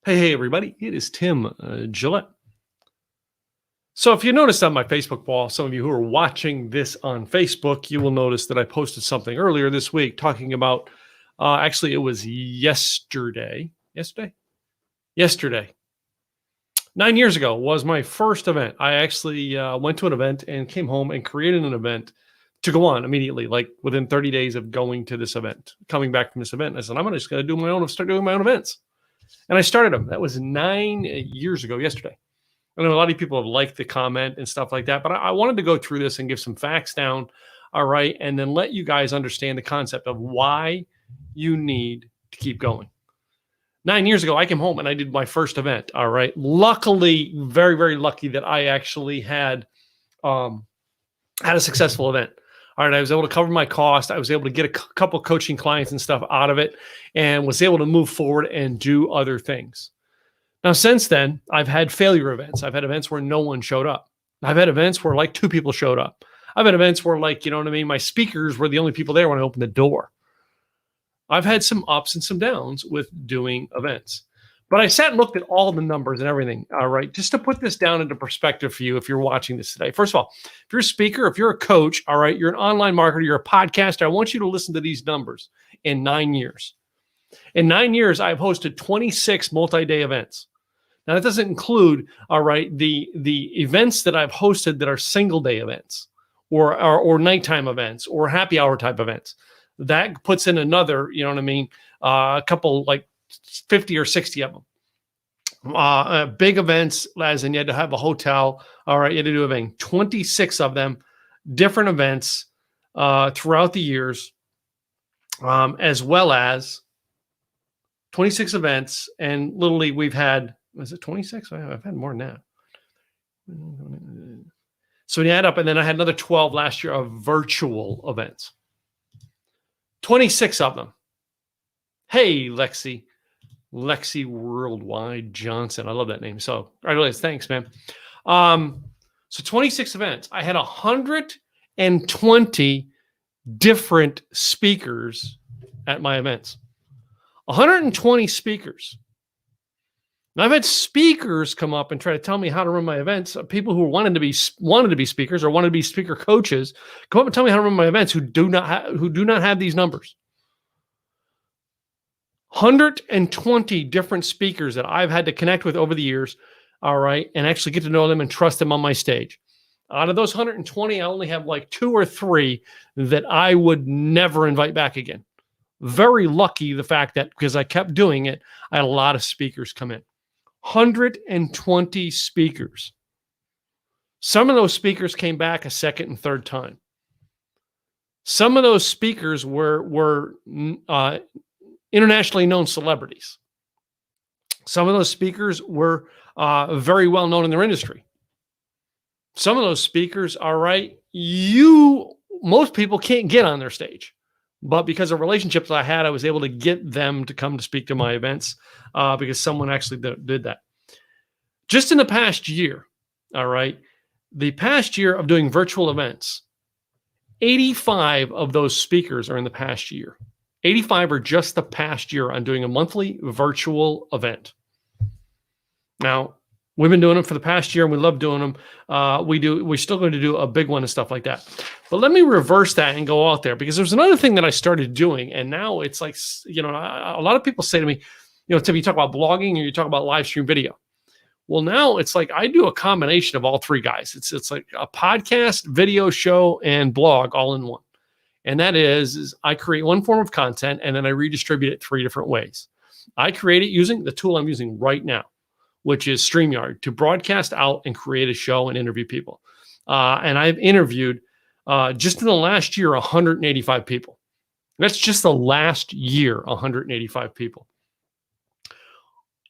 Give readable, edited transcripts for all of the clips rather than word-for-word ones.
Hey, everybody. It is Tim Gillette. So, if you noticed on my Facebook wall, some of you who are watching this on Facebook, you will notice that I posted something earlier this week talking about, actually, it was yesterday. Yesterday. 9 years ago was my first event. I actually went to an event and came home and created an event to go on immediately, like within 30 days of going to this event, coming back from this event. I said, I'm just going to start doing my own events. And I started them. That was 9 years ago yesterday. I know a lot of people have liked the comment and stuff like that, but I wanted to go through this and give some facts down, all right, and then let you guys understand the concept of why you need to keep going. 9 years ago, I came home and I did my first event, all right. Luckily, very, very lucky that I actually had a successful event. All right, I was able to cover my cost. I was able to get a couple coaching clients and stuff out of it and was able to move forward and do other things. Now, since then, I've had failure events. I've had events where no one showed up. I've had events where like 2 people showed up. I've had events where, like, you know what I mean, my speakers were the only people there when I opened the door. I've had some ups and some downs with doing events. But I sat and looked at all the numbers and everything, all right, just to put this down into perspective for you if you're watching this today. First of all, if you're a speaker, if you're a coach, all right, you're an online marketer, you're a podcaster, I want you to listen to these numbers in 9 years. In 9 years, I've hosted 26 multi-day events. Now, that doesn't include, all right, the events that I've hosted that are single-day events or nighttime events or happy hour type events. That puts in another, you know what I mean, a couple, like 50 or 60 of them. Big events, as in you had to have a hotel. All right, you had to do a thing. 26 of them, different events throughout the years, as well as 26 events. And literally, we've had, was it 26? I've had more than that. So when you add up, and then I had another 12 last year of virtual events. 26 of them. Hey, Lexi Worldwide Johnson. I love that name. So, I realize, thanks, man. So 26 events. I had 120 different speakers at my events. 120 speakers. Now, I've had speakers come up and try to tell me how to run my events. People who wanted to be speakers or wanted to be speaker coaches come up and tell me how to run my events who do not have these numbers. 120 different speakers that I've had to connect with over the years, all right, and actually get to know them and trust them on my stage. Out of those 120, I only have like 2 or 3 that I would never invite back again. Very lucky the fact that because I kept doing it, I had a lot of speakers come in. 120 speakers. Some of those speakers came back a second and third time. Some of those speakers were internationally known celebrities. Some of those speakers were very well known in their industry. Some of those speakers, all right, most people can't get on their stage. But because of relationships I had, I was able to get them to come to speak to my events because someone actually did that. Just in the past year, all right, the past year of doing virtual events, 85 of those speakers are in the past year. 85 are just the past year on doing a monthly virtual event. Now, we've been doing them for the past year and we love doing them. We're still going to do a big one and stuff like that. But let me reverse that and go out there because there's another thing that I started doing. And now it's like, you know, a lot of people say to me, you know, Tim, you talk about blogging or you talk about live stream video. Well, now it's like I do a combination of all 3 guys. It's like a podcast, video show, and blog all in one. And that is I create one form of content and then I redistribute it 3 different ways. I create it using the tool I'm using right now, which is StreamYard, to broadcast out and create a show and interview people. And I've interviewed just in the last year, 185 people. That's just the last year, 185 people.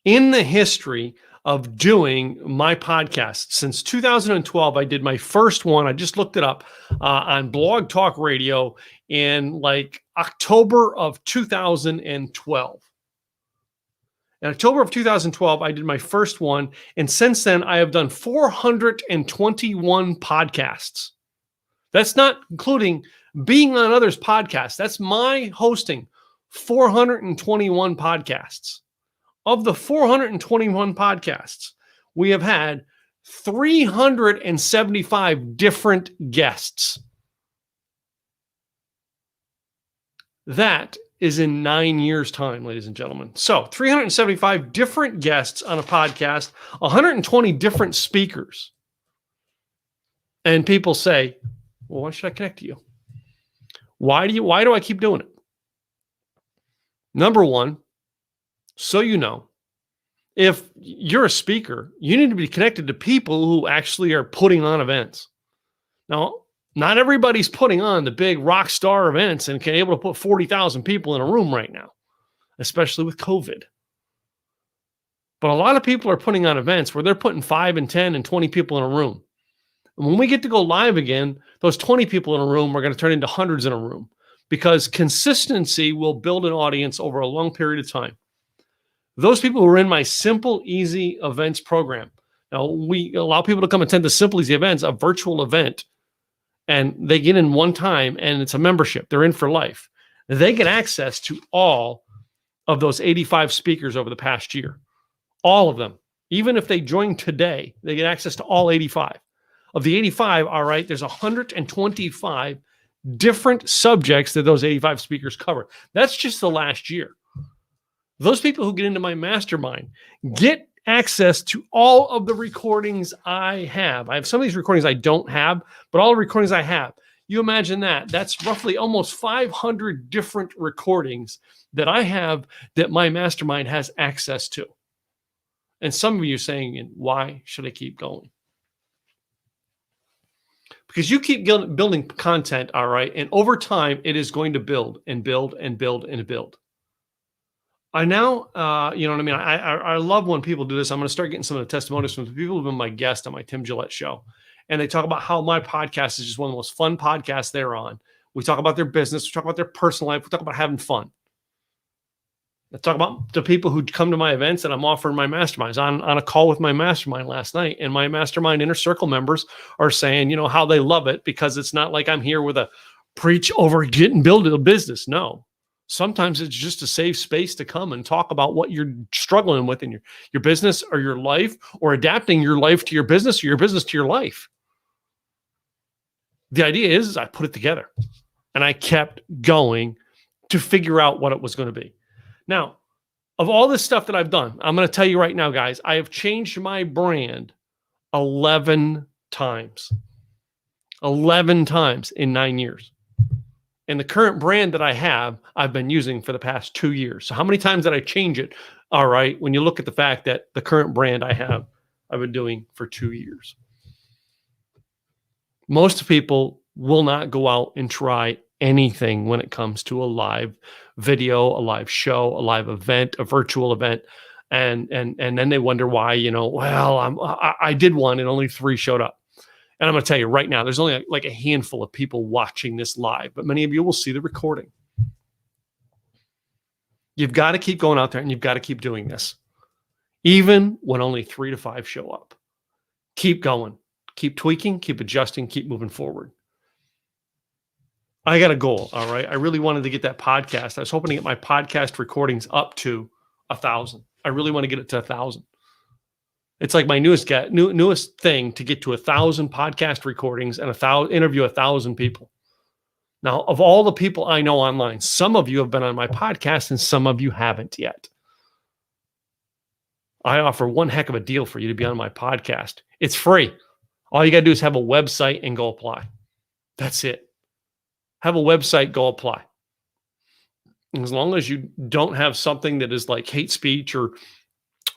In the history of doing my podcast, since 2012, I did my first one. I just looked it up on Blog Talk Radio in like October of 2012. In October of 2012, I did my first one. And since then, I have done 421 podcasts. That's not including being on others' podcasts. That's my hosting 421 podcasts. Of the 421 podcasts, we have had 375 different guests. That is in 9 years' time, ladies and gentlemen. So 375 different guests on a podcast, 120 different speakers. And people say, well, why should I connect to you? Why do I keep doing it? Number one, so you know, if you're a speaker, you need to be connected to people who actually are putting on events. Now, not everybody's putting on the big rock star events and can able to put 40,000 people in a room right now, especially with COVID. But a lot of people are putting on events where they're putting 5 and 10 and 20 people in a room. And when we get to go live again, those 20 people in a room are going to turn into hundreds in a room, because consistency will build an audience over a long period of time. Those people who are in my Simple Easy Events program. Now, we allow people to come attend the Simple Easy Events, a virtual event, and they get in one time, and it's a membership. They're in for life. They get access to all of those 85 speakers over the past year. All of them. Even if they join today, they get access to all 85. Of the 85, all right, there's 125 different subjects that those 85 speakers cover. That's just the last year. Those people who get into my mastermind get access to all of the recordings I have. I have some of these recordings I don't have, but all the recordings I have. You imagine that. That's roughly almost 500 different recordings that I have that my mastermind has access to. And some of you are saying, why should I keep going? Because you keep building content, all right, and over time, it is going to build and build and build and build. I now, you know what I mean? I love when people do this. I'm going to start getting some of the testimonials from the people who've been my guest on my Tim Gillette show. And they talk about how my podcast is just one of the most fun podcasts they're on. We talk about their business. We talk about their personal life. We talk about having fun. I talk about the people who come to my events and I'm offering my masterminds. On a call with my mastermind last night, and my mastermind inner circle members are saying, you know, how they love it, because it's not like I'm here with a preach over getting build a business. No. Sometimes it's just a safe space to come and talk about what you're struggling with in your business or your life, or adapting your life to your business or your business to your life. The idea is I put it together and I kept going to figure out what it was going to be. Now, of all this stuff that I've done, I'm going to tell you right now, guys, I have changed my brand 11 times. 11 times in 9 years. And the current brand that I have, I've been using for the past 2 years. So how many times did I change it? All right, when you look at the fact that the current brand I have, I've been doing for 2 years. Most people will not go out and try anything when it comes to a live video, a live show, a live event, a virtual event. And then they wonder why, you know, well, I did one and only 3 showed up. And I'm going to tell you right now, there's only like a handful of people watching this live, but many of you will see the recording. You've got to keep going out there and you've got to keep doing this. Even when only 3 to 5 show up. Keep going. Keep tweaking, keep adjusting, keep moving forward. I got a goal, all right? I really wanted to get that podcast. I was hoping to get my podcast recordings up to 1,000. I really want to get it to 1,000. It's like my newest thing, to get to 1,000 podcast recordings and interview 1,000 people. Now, of all the people I know online, some of you have been on my podcast and some of you haven't yet. I offer one heck of a deal for you to be on my podcast. It's free. All you got to do is have a website and go apply. That's it. Have a website, go apply. As long as you don't have something that is like hate speech or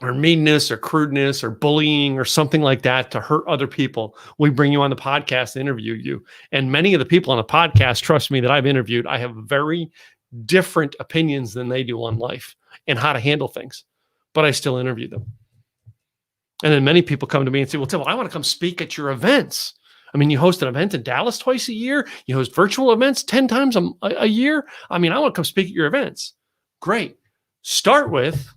meanness or crudeness or bullying or something like that to hurt other people, we bring you on the podcast to interview you. And many of the people on the podcast, trust me, that I've interviewed, I have very different opinions than they do on life and how to handle things, but I still interview them. And then many people come to me and say, well, Tim, I want to come speak at your events. I mean, you host an event in Dallas twice a year. You host virtual events 10 times a year. I mean, I want to come speak at your events. Great. Start with,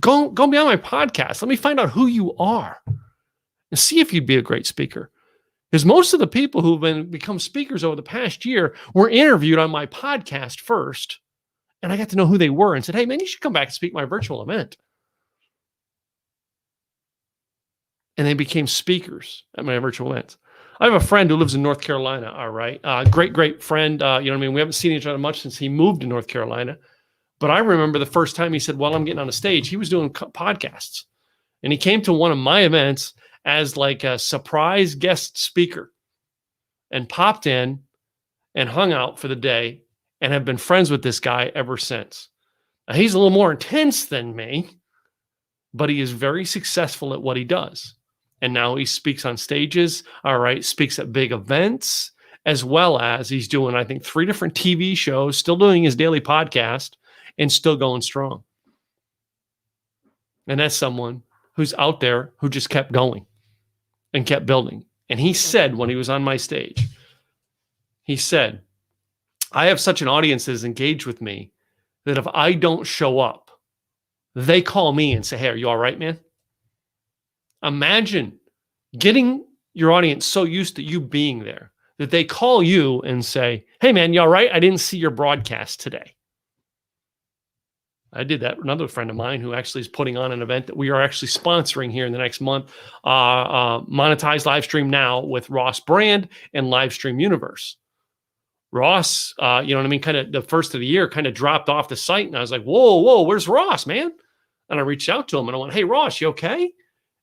go be on my podcast. Let me find out who you are and see if you'd be a great speaker. Because most of the people who've become speakers over the past year were interviewed on my podcast first. And I got to know who they were and said, hey, man, you should come back and speak at my virtual event. and they became speakers at my virtual events. I have a friend who lives in North Carolina. All right. Great friend. You know what I mean? We haven't seen each other much since he moved to North Carolina. But I remember the first time he said, well, I'm getting on a stage, he was doing podcasts. And he came to one of my events as like a surprise guest speaker and popped in and hung out for the day and have been friends with this guy ever since. Now, he's a little more intense than me, but he is very successful at what he does. And now he speaks on stages, all right, speaks at big events, as well as he's doing, I think, 3 different TV shows, still doing his daily podcast, and still going strong. And that's someone who's out there who just kept going and kept building. And he said when he was on my stage, he said, I have such an audience that is engaged with me that if I don't show up, they call me and say, hey, are you all right, man? Imagine getting your audience so used to you being there that they call you and say, hey, man, you all right? I didn't see your broadcast today. I did that. Another friend of mine who actually is putting on an event that we are actually sponsoring here in the next month, Monetize Livestream Now with Ross Brand and Livestream Universe. Ross, you know what I mean? Kind of the first of the year kind of dropped off the site. And I was like, whoa, where's Ross, man? And I reached out to him and I went, hey, Ross, you okay?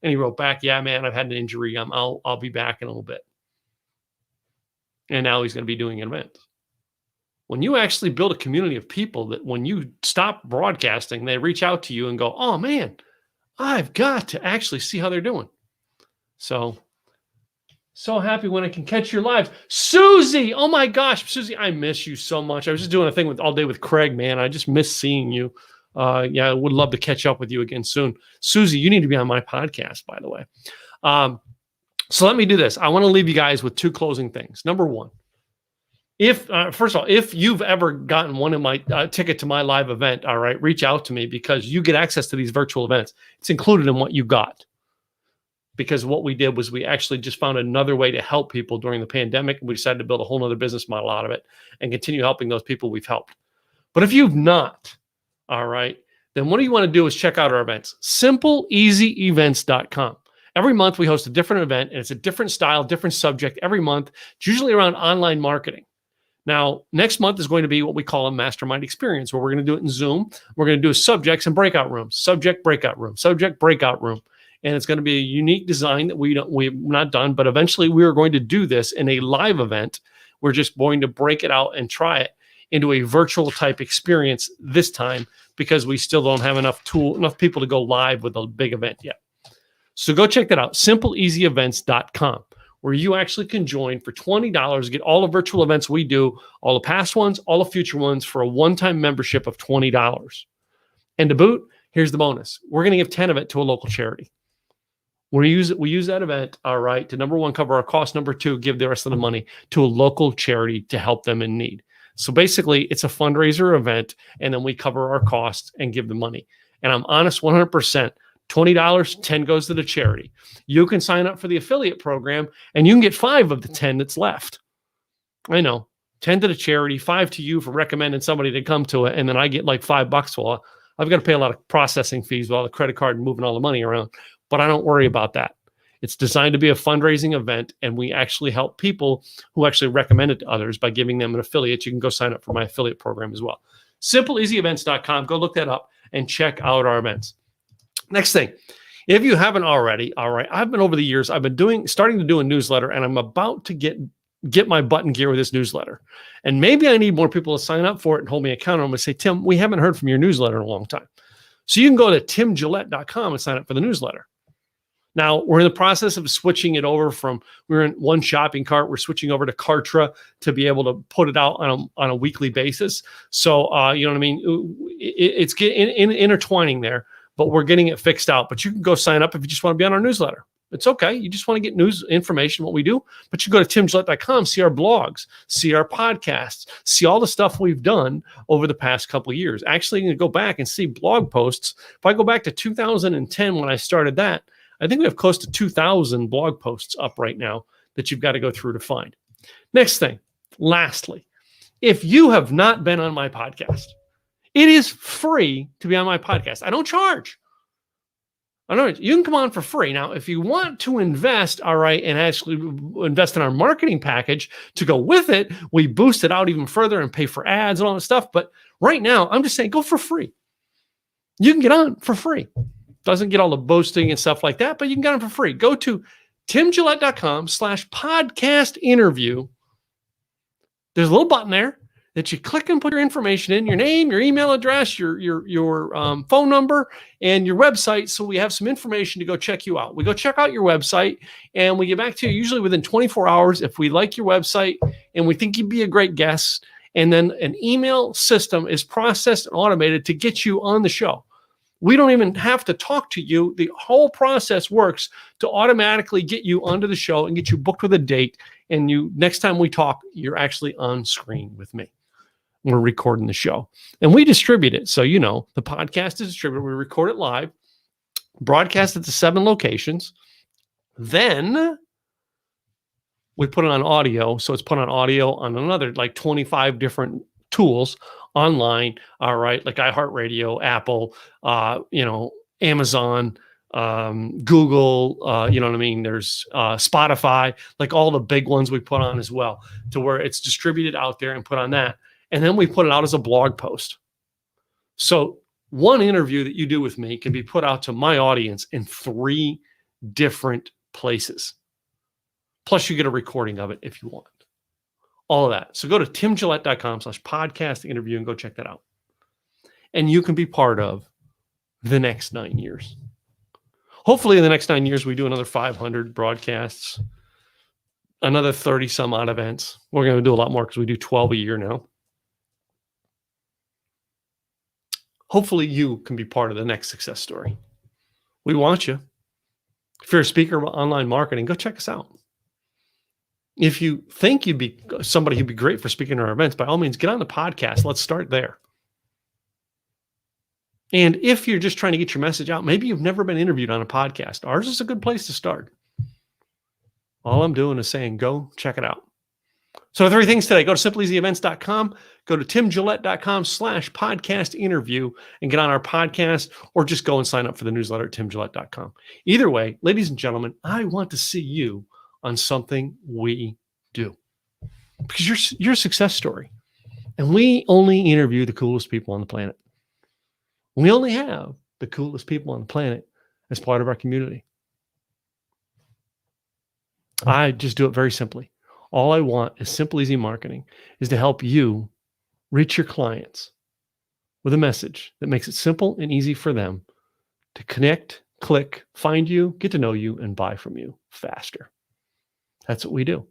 And he wrote back, yeah, man, I've had an injury. I'll be back in a little bit. And now he's going to be doing an event. When you actually build a community of people that when you stop broadcasting, they reach out to you and go, oh, man, I've got to actually see how they're doing. So happy when I can catch your lives. Susie, oh, my gosh, Susie, I miss you so much. I was just doing a thing all day with Craig, man. I just miss seeing you. Yeah, I would love to catch up with you again soon. Susie, you need to be on my podcast, by the way. So let me do this. I want to leave you guys with 2 closing things. Number 1. First of all, if you've ever gotten one of my ticket to my live event, all right, reach out to me because you get access to these virtual events. It's included in what you got. Because what we did was we actually just found another way to help people during the pandemic. And we decided to build a whole nother business model out of it and continue helping those people we've helped. But if you've not, all right, then what you want to do is check out our events. SimpleEasyEvents.com. Every month we host a different event and it's a different style, different subject every month. It's usually around online marketing. Now, next month is going to be what we call a mastermind experience where we're going to do it in Zoom. We're going to do subjects and breakout rooms, subject, breakout room, subject, breakout room. And it's going to be a unique design that we've not done, but eventually we are going to do this in a live event. We're just going to break it out and try it into a virtual type experience this time because we still don't have enough people to go live with a big event yet. So go check that out, SimpleEasyEvents.com. where you actually can join for $20, get all the virtual events we do, all the past ones, all the future ones for a one-time membership of $20. And to boot, here's the bonus. We're going to give 10 of it to a local charity. We use that event, all right, to number 1, cover our costs. Number 2, give the rest of the money to a local charity to help them in need. So basically, it's a fundraiser event, and then we cover our costs and give the money. And I'm honest 100%. $20, 10 goes to the charity. You can sign up for the affiliate program and you can get 5 of the 10 that's left. I know, 10 to the charity, 5 to you for recommending somebody to come to it. And then I get like $5. Well, I've got to pay a lot of processing fees with all the credit card and moving all the money around, but I don't worry about that. It's designed to be a fundraising event and we actually help people who actually recommend it to others by giving them an affiliate. You can go sign up for my affiliate program as well. SimpleEasyEvents.com. Go look that up and check out our events. Next thing, if you haven't already, all right, I've been over the years, starting to do a newsletter and I'm about to get my butt in gear with this newsletter. And maybe I need more people to sign up for it and hold me accountable and say, Tim, we haven't heard from your newsletter in a long time. So you can go to timgillette.com and sign up for the newsletter. Now, we're in the process of switching it over we're in one shopping cart. We're switching over to Kartra to be able to put it out on a weekly basis. So, you know what I mean? It's intertwining there. But we're getting it fixed out. But you can go sign up if you just want to be on our newsletter. It's okay. You just want to get news information, what we do. But you go to timgillette.com, see our blogs, see our podcasts, see all the stuff we've done over the past couple of years. Actually, you can go back and see blog posts. If I go back to 2010 when I started that, I think we have close to 2,000 blog posts up right now that you've got to go through to find. Next thing, lastly, if you have not been on my podcast, it is free to be on my podcast. I don't charge. I know you can come on for free. Now, if you want to invest, all right, and actually invest in our marketing package to go with it, we boost it out even further and pay for ads and all that stuff. But right now, I'm just saying go for free. You can get on for free. Doesn't get all the boasting and stuff like that, but you can get on for free. Go to timgillette.com/podcast interview. There's a little button there that you click and put your information in, your name, your email address, your phone number, and your website. So we have some information to go check you out. We go check out your website and we get back to you usually within 24 hours if we like your website and we think you'd be a great guest. And then an email system is processed and automated to get you on the show. We don't even have to talk to you. The whole process works to automatically get you onto the show and get you booked with a date. And you, next time we talk, you're actually on screen with me. We're recording the show and we distribute it. So, you know, the podcast is distributed. We record it live, broadcast it to 7 locations. Then we put it on audio. So it's put on audio on another like 25 different tools online. All right. Like iHeartRadio, Apple, Amazon, Google, you know what I mean? There's Spotify, like all the big ones we put on as well, to where it's distributed out there and put on that. And then we put it out as a blog post. So one interview that you do with me can be put out to my audience in 3 different places. Plus you get a recording of it if you want. All of that. So go to timgillette.com/podcast interview and go check that out. And you can be part of the next 9 years. Hopefully in the next 9 years, we do another 500 broadcasts, another 30 some odd events. We're going to do a lot more because we do 12 a year now. Hopefully you can be part of the next success story. We want you. If you're a speaker of online marketing, go check us out. If you think you'd be somebody who'd be great for speaking at our events, by all means, get on the podcast. Let's start there. And if you're just trying to get your message out, maybe you've never been interviewed on a podcast. Ours is a good place to start. All I'm doing is saying, go check it out. So 3 things today. Go to simplyeasyevents.com, go to timgillette.com/podcast interview and get on our podcast, or just go and sign up for the newsletter at timgillette.com. Either way, ladies and gentlemen, I want to see you on something we do, because you're a success story, and we only interview the coolest people on the planet. We only have the coolest people on the planet as part of our community. I just do it very simply. All I want is Simple Easy Marketing is to help you reach your clients with a message that makes it simple and easy for them to connect, click, find you, get to know you, and buy from you faster. That's what we do.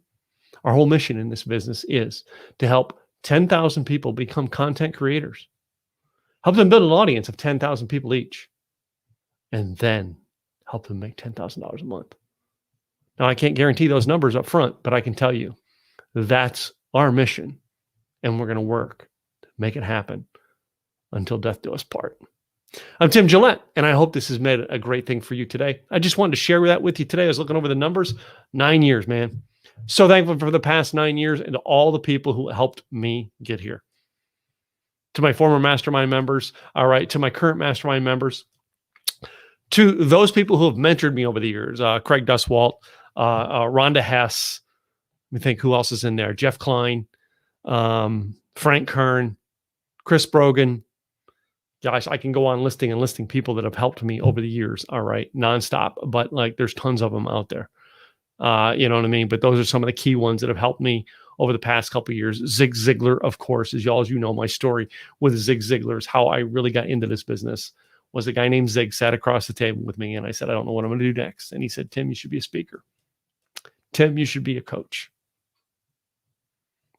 Our whole mission in this business is to help 10,000 people become content creators, help them build an audience of 10,000 people each, and then help them make $10,000 a month. Now, I can't guarantee those numbers up front, but I can tell you that's our mission, and we're going to work to make it happen until death do us part. I'm Tim Gillette, and I hope this has made a great thing for you today. I just wanted to share that with you today. I was looking over the numbers. 9 years, man. So thankful for the past 9 years and to all the people who helped me get here. To my former mastermind members, all right, to my current mastermind members, to those people who have mentored me over the years, Craig Duswalt, Rhonda Hess, let me think who else is in there, Jeff Klein, Frank Kern, Chris Brogan. Gosh, I can go on listing people that have helped me over the years. All right. Nonstop. But like, there's tons of them out there. You know what I mean? But those are some of the key ones that have helped me over the past couple of years. Zig Ziglar, of course, as you know, my story with Zig Ziglar is how I really got into this business. Was a guy named Zig sat across the table with me and I said, I don't know what I'm going to do next. And he said, Tim, you should be a speaker. Tim, you should be a coach.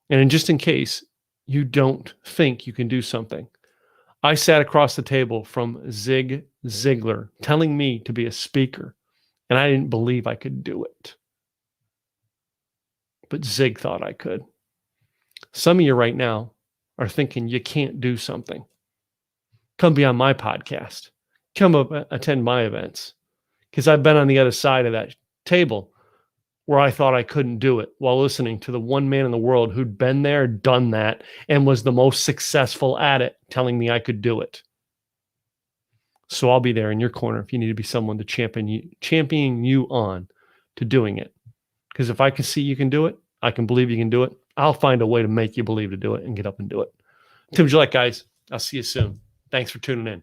And just in case you don't think you can do something, I sat across the table from Zig Ziglar telling me to be a speaker, and I didn't believe I could do it. But Zig thought I could. Some of you right now are thinking you can't do something. Come be on my podcast. Come attend my events. Because I've been on the other side of that table where I thought I couldn't do it while listening to the one man in the world who'd been there, done that, and was the most successful at it, telling me I could do it. So I'll be there in your corner if you need to be someone to champion you on to doing it. Because if I can see you can do it, I can believe you can do it. I'll find a way to make you believe to do it and get up and do it. Tim Gillette, guys. I'll see you soon. Thanks for tuning in.